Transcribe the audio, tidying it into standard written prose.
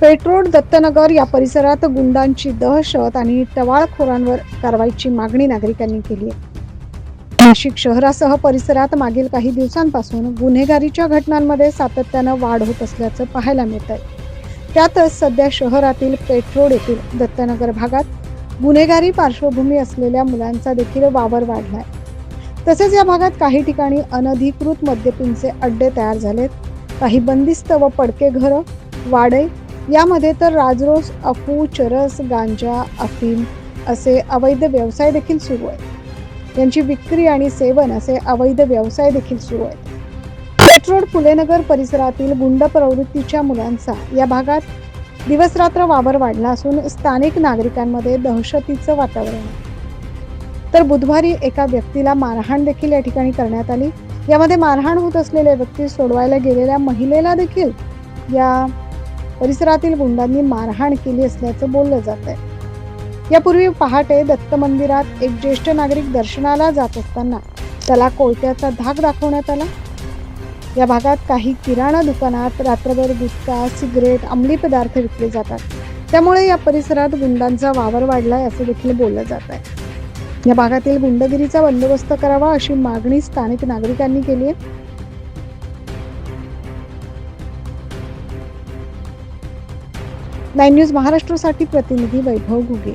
पेठरोड दत्तनगर या परिसरात गुंडांची दहशत आणि टवाळखोरांवर कारवाईची मागणी नागरिकांनी केली आहे. नाशिक शहरासह परिसरात मागील काही दिवसांपासून गुन्हेगारीच्या घटनांमध्ये सातत्यानं वाढ होत असल्याचं पाहायला मिळत आहे. त्यातच सध्या शहरातील पेठरोड येथील दत्तनगर भागात गुन्हेगारी पार्श्वभूमी असलेल्या मुलांचा देखील वावर वाढलाय. तसेच या भागात काही ठिकाणी अनधिकृत मद्यपींचे अड्डे तयार झालेत. काही बंदिस्त व पडके घरं, वाडे, यामध्ये तर राजरोस, अफू, चरस, गांजा, अफीम असे अवैध व्यवसाय देखील सुरू आहेत. यांची विक्री आणि सेवन असे अवैध व्यवसाय देखील सुरू आहेत. पेठरोड फुलेनगर परिसरातील गुंड प्रवृत्तीच्या मुलांचा या भागात दिवसरात्र वावर वाढला असून स्थानिक नागरिकांमध्ये दहशतीचं वातावरण आहे. तर बुधवारी एका व्यक्तीला मारहाण देखील या ठिकाणी करण्यात आली. यामध्ये मारहाण होत असलेल्या व्यक्ती सोडवायला गेलेल्या महिलेला देखील या परिसरातील गुंडांनी मारहाण केली असल्याचं बोललं जात आहे. यापूर्वी पहाटे दत्त मंदिरात एक ज्येष्ठ नागरिक दर्शनाला जात असताना त्याला कोयत्याचा धाक दाखवण्यात आला. या भागात काही किराणा दुकानात रात्रभर गुटखा, सिगरेट, अंमली पदार्थ विकले जातात. त्यामुळे या परिसरात गुंडांचा वावर वाढलाय असं देखील बोललं जात आहे. या भागातील गुंडगिरीचा बंदोबस्त करावा अशी मागणी स्थानिक नागरिकांनी केली आहे. 9 न्यूज महाराष्ट्रासाठी प्रतिनिधी वैभव घुगे.